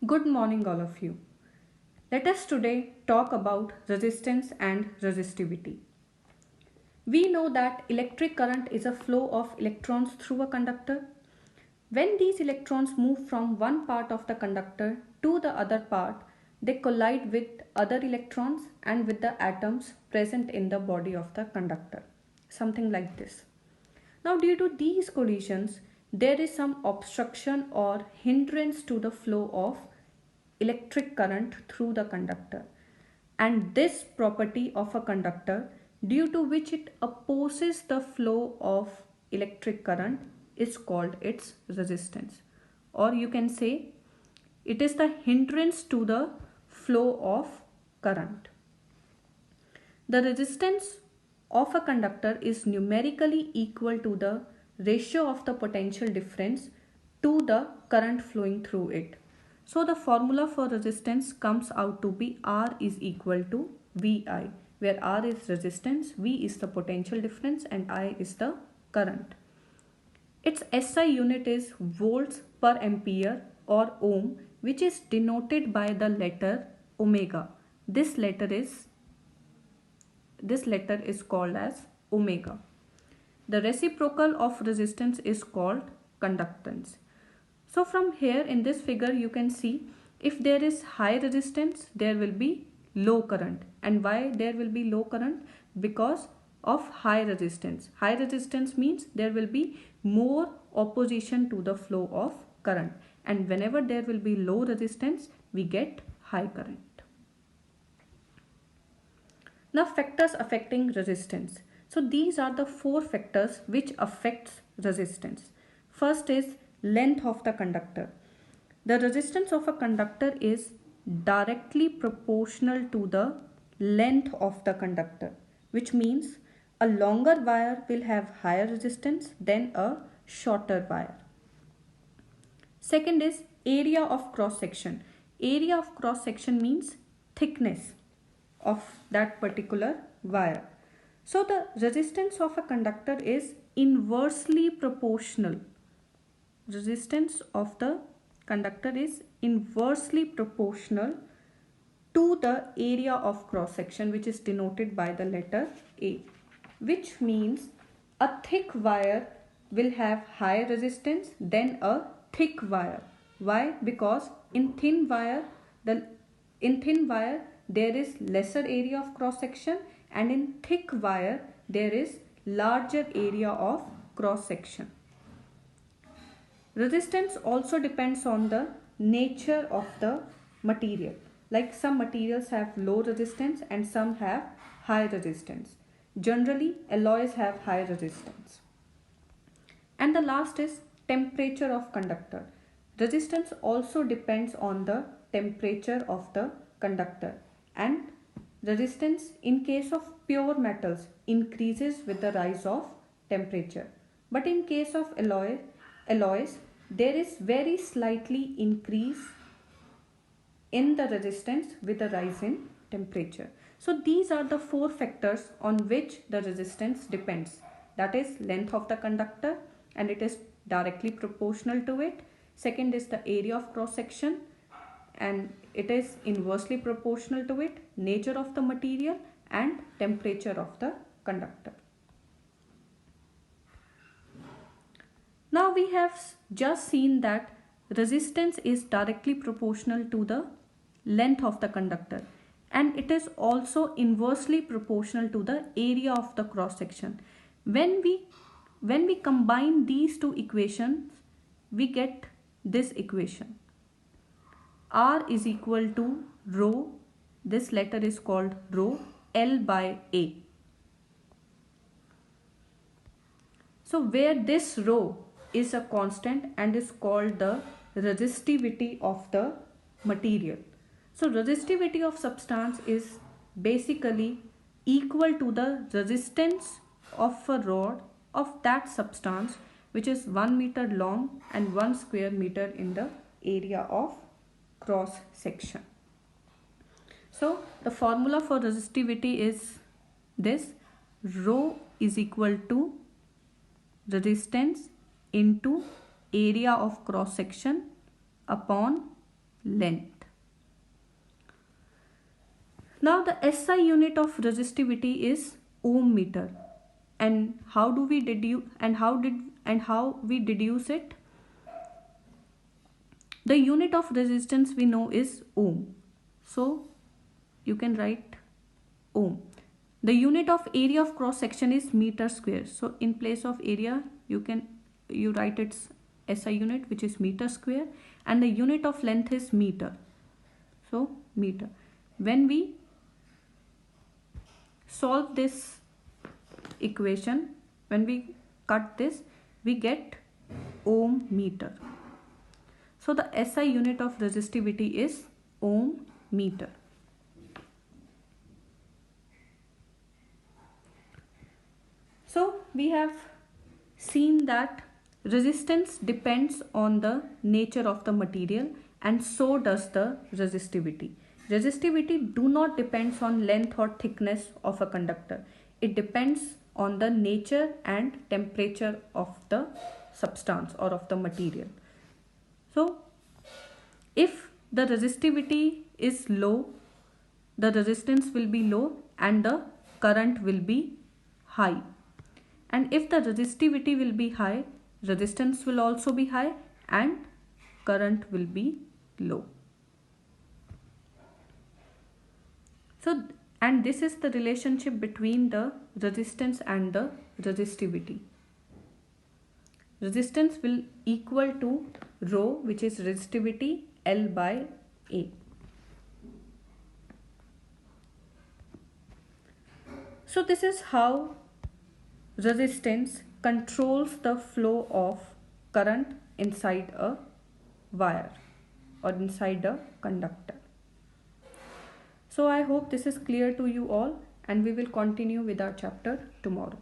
Good morning, all of you. Let us today talk about resistance and resistivity. We know that electric current is a flow of electrons through a conductor. When these electrons move from one part of the conductor to the other part, they collide with other electrons and with the atoms present in the body of the conductor. Something like this. Now, due to these collisions, there is some obstruction or hindrance to the flow of electric current through the conductor. And this property of a conductor, due to which it opposes the flow of electric current, is called its resistance. Or you can say it is the hindrance to the flow of current. The resistance of a conductor is numerically equal to the ratio of the potential difference to the current flowing through it. So the formula for resistance comes out to be R is equal to VI, where R is resistance, V is the potential difference and I is the current. Its SI unit is volts per ampere or ohm, which is denoted by the letter omega. This letter is called as omega. The reciprocal of resistance is called conductance. So from here in this figure you can see if there is high resistance there will be low current. And why there will be low current? Because of high resistance. High resistance means there will be more opposition to the flow of current. And whenever there will be low resistance we get high current. Now factors affecting resistance. So these are the four factors which affects resistance. First is length of the conductor. The resistance of a conductor is directly proportional to the length of the conductor, which means a longer wire will have higher resistance than a shorter wire. Second is area of cross section. Area of cross section means thickness of that particular wire. So the resistance of a conductor is inversely proportional. Resistance of the conductor is inversely proportional to the area of cross section, which is denoted by the letter A, which means a thick wire will have higher resistance than a thick wire. Why? Because in thin wire there is lesser area of cross section, and in thick wire there is larger area of cross section. Resistance also depends on the nature of the material. Like some materials have low resistance and some have high resistance. Generally, alloys have high resistance. And the last is temperature of conductor. Resistance also depends on the temperature of the conductor, and resistance in case of pure metals increases with the rise of temperature. But in case of alloys, there is very slightly increase in the resistance with the rise in temperature. So these are the four factors on which the resistance depends. That is length of the conductor and it is directly proportional to it. Second is the area of cross section and it is inversely proportional to it, nature of the material and temperature of the conductor. Now we have just seen that resistance is directly proportional to the length of the conductor and it is also inversely proportional to the area of the cross section. When we combine these two equations, we get this equation. R is equal to rho, this letter is called rho, L by A. So where this rho is a constant and is called the resistivity of the material. So resistivity of substance is basically equal to the resistance of a rod of that substance which is 1 meter long and 1 square meter in the area of cross section. So the formula for resistivity is this: rho is equal to resistance into area of cross section upon length. Now the SI unit of resistivity is ohm meter. And how do we deduce we deduce it? The unit of resistance we know is ohm. So you can write ohm. The unit of area of cross section is meter square. So in place of area you write its SI unit, which is meter square, and the unit of length is meter. So meter. When we solve this equation, when we cut this, we get ohm meter. So the SI unit of resistivity is ohm meter. So we have seen that resistance depends on the nature of the material, and so does the resistivity. Resistivity do not depends on length or thickness of a conductor. It depends on the nature and temperature of the substance or of the material. So if the resistivity is low, the resistance will be low and the current will be high. And if the resistivity will be high, resistance will also be high and current will be low. So, and this is the relationship between the resistance and the resistivity. Resistance will equal to rho, which is resistivity, L by A. So this is how resistance controls the flow of current inside a wire or inside a conductor. So I hope this is clear to you all, and we will continue with our chapter tomorrow.